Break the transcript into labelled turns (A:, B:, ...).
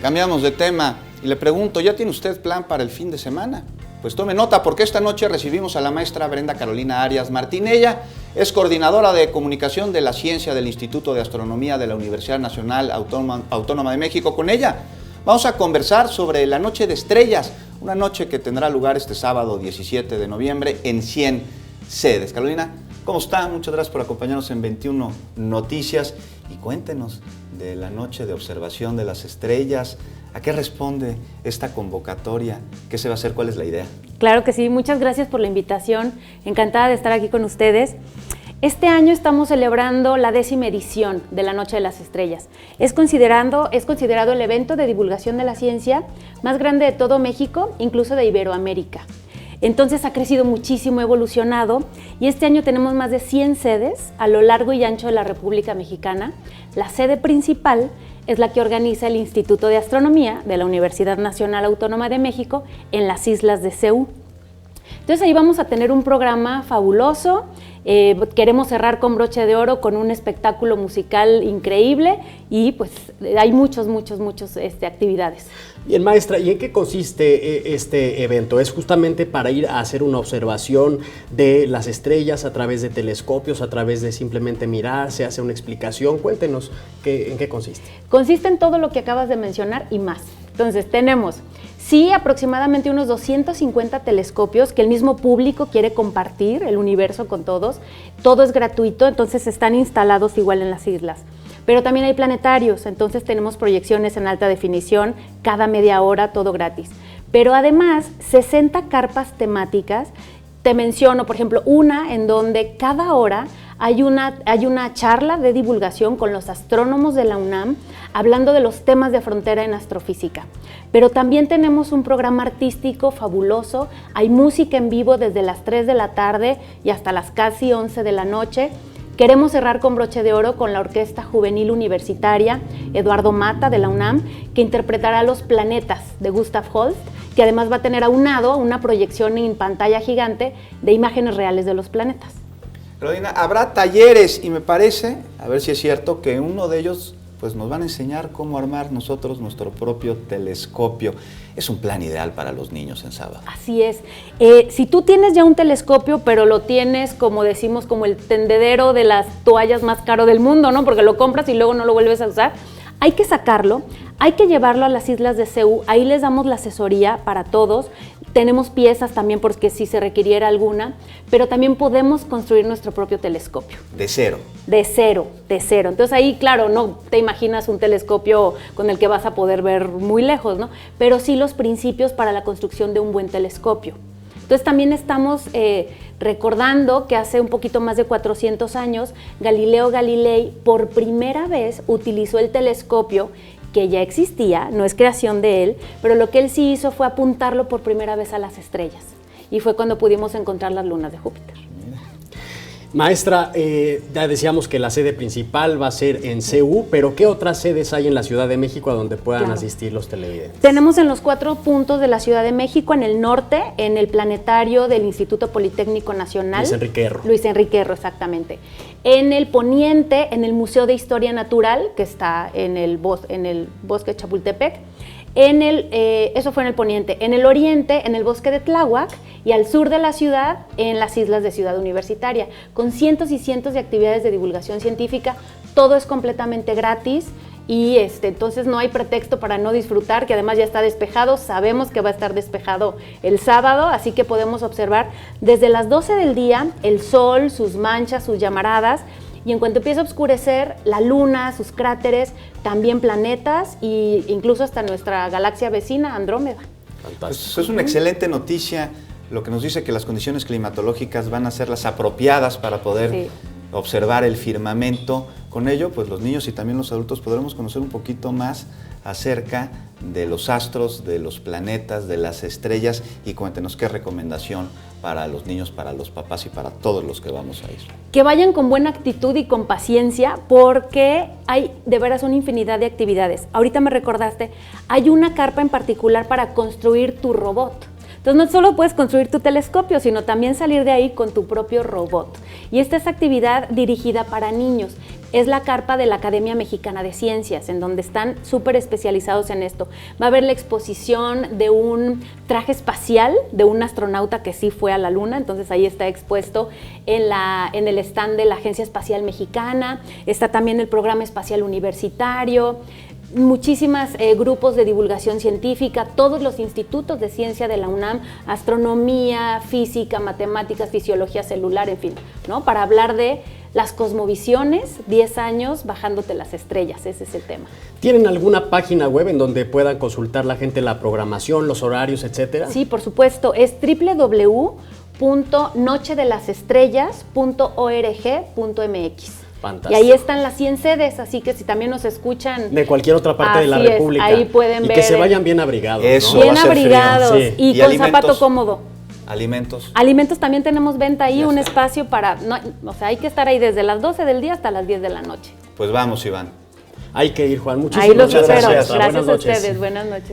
A: Cambiamos de tema y le pregunto, ¿ya tiene usted plan para el fin de semana? Pues tome nota, porque esta noche recibimos a la maestra Brenda Carolina Arias Martín. Ella es coordinadora de comunicación de la ciencia del Instituto de Astronomía de la Universidad Nacional Autónoma de México. Con ella vamos a conversar sobre la Noche de Estrellas, una noche que tendrá lugar este sábado 17 de noviembre en 100 sedes. Carolina, ¿cómo está? Muchas gracias por acompañarnos en 21 Noticias y cuéntenos de la Noche de Observación de las Estrellas. ¿A qué responde esta convocatoria? ¿Qué se va a hacer? ¿Cuál es la idea?
B: Claro que sí, muchas gracias por la invitación. Encantada de estar aquí con ustedes. Este año estamos celebrando la 10ª edición de la Noche de las Estrellas. Es considerado el evento de divulgación de la ciencia más grande de todo México, incluso de Iberoamérica. Entonces ha crecido muchísimo, ha evolucionado y este año tenemos más de 100 sedes a lo largo y ancho de la República Mexicana. La sede principal es la que organiza el Instituto de Astronomía de la Universidad Nacional Autónoma de México en las islas de Seúl. Entonces ahí vamos a tener un programa fabuloso. Queremos cerrar con broche de oro con un espectáculo musical increíble y pues hay muchas actividades.
C: Bien, maestra, ¿y en qué consiste este evento? ¿Es justamente para ir a hacer una observación de las estrellas a través de telescopios, a través de simplemente mirar, se hace una explicación? Cuéntenos en qué consiste.
B: Consiste en todo lo que acabas de mencionar y más. Entonces tenemos aproximadamente unos 250 telescopios que el mismo público quiere compartir, el universo con todos. Todo es gratuito, entonces están instalados igual en las islas. Pero también hay planetarios, entonces tenemos proyecciones en alta definición cada media hora, todo gratis. Pero además, 60 carpas temáticas. Te menciono, por ejemplo, una en donde cada hora hay una charla de divulgación con los astrónomos de la UNAM hablando de los temas de frontera en astrofísica. Pero también tenemos un programa artístico fabuloso, hay música en vivo desde las 3 de la tarde y hasta las casi 11 de la noche. Queremos cerrar con broche de oro con la Orquesta Juvenil Universitaria Eduardo Mata de la UNAM, que interpretará Los Planetas de Gustav Holst, que además va a tener aunado una proyección en pantalla gigante de imágenes reales de los planetas.
A: Carolina, habrá talleres y me parece, a ver si es cierto, que uno de ellos pues nos van a enseñar cómo armar nosotros nuestro propio telescopio. Es un plan ideal para los niños en sábado.
B: Así es. Si tú tienes ya un telescopio, pero lo tienes, como decimos, como el tendedero de las toallas más caro del mundo, ¿no? Porque lo compras y luego no lo vuelves a usar. Hay que sacarlo, hay que llevarlo a las islas de Seúl. Ahí les damos la asesoría para todos. Tenemos piezas también porque si se requiriera alguna, pero también podemos construir nuestro propio telescopio.
A: ¿De cero?
B: De cero. Entonces ahí, claro, no te imaginas un telescopio con el que vas a poder ver muy lejos, ¿no? Pero sí los principios para la construcción de un buen telescopio. Entonces también estamos recordando que hace un poquito más de 400 años, Galileo Galilei por primera vez utilizó el telescopio que ya existía, no es creación de él, pero lo que él sí hizo fue apuntarlo por primera vez a las estrellas. Y fue cuando pudimos encontrar las lunas de Júpiter.
C: Maestra, ya decíamos que la sede principal va a ser en CU, pero ¿qué otras sedes hay en la Ciudad de México a donde puedan asistir los televidentes?
B: Tenemos en los 4 puntos de la Ciudad de México, en el norte, en el planetario del Instituto Politécnico Nacional. Luis Enrique Erro, exactamente. En el poniente, en el Museo de Historia Natural, que está en el bosque de Chapultepec. Eso fue en el poniente. En el oriente, en el bosque de Tláhuac, y al sur de la ciudad, en las islas de Ciudad Universitaria, con cientos y cientos de actividades de divulgación científica. Todo es completamente gratis y entonces no hay pretexto para no disfrutar, que además ya está despejado. Sabemos que va a estar despejado el sábado, así que podemos observar desde las 12 del día el sol, sus manchas, sus llamaradas. Y en cuanto empieza a oscurecer, la luna, sus cráteres, también planetas e incluso hasta nuestra galaxia vecina, Andrómeda.
A: Fantástico. Pues es una excelente noticia, lo que nos dice que las condiciones climatológicas van a ser las apropiadas para poder observar el firmamento. Con ello, pues los niños y también los adultos podremos conocer un poquito más acerca de los astros, de los planetas, de las estrellas, y cuéntenos qué recomendación para los niños, para los papás y para todos los que vamos a ir.
B: Que vayan con buena actitud y con paciencia, porque hay de veras una infinidad de actividades. Ahorita me recordaste, hay una carpa en particular para construir tu robot. Entonces no solo puedes construir tu telescopio, sino también salir de ahí con tu propio robot. Y esta es actividad dirigida para niños. Es la carpa de la Academia Mexicana de Ciencias, en donde están súper especializados en esto. Va a haber la exposición de un traje espacial de un astronauta que sí fue a la Luna, entonces ahí está expuesto en el stand de la Agencia Espacial Mexicana. Está también el Programa Espacial Universitario, muchísimos grupos de divulgación científica, todos los institutos de ciencia de la UNAM, astronomía, física, matemáticas, fisiología celular, en fin, ¿no? Para hablar de las cosmovisiones, 10 años bajándote las estrellas, ese es el tema.
C: ¿Tienen alguna página web en donde puedan consultar la gente la programación, los horarios, etcétera?
B: Sí, por supuesto, es www.nochedelasestrellas.org.mx.
C: Fantástico.
B: Y ahí están las 100 sedes, así que si también nos escuchan
C: de cualquier otra parte de la
B: así es,
C: República.
B: ahí pueden
C: y
B: ver.
C: que se vayan bien abrigados.
A: Eso.
C: ¿no?
B: Bien
A: va a ser frío.
B: abrigados
C: Sí.
B: y
A: ¿Y
B: con
A: alimentos?
B: zapato cómodo.
A: Alimentos.
B: Alimentos también tenemos venta ahí,
A: Ya
B: un
A: está.
B: espacio para, no, o sea, hay que estar ahí desde las 12 del día hasta las 10 de la noche.
A: Pues vamos, Iván.
C: Hay que ir, Juan. Muchísimas
B: Ahí los
C: gracias.
B: espero.
C: Buenas
B: Gracias a
C: noches.
B: ustedes. Buenas noches.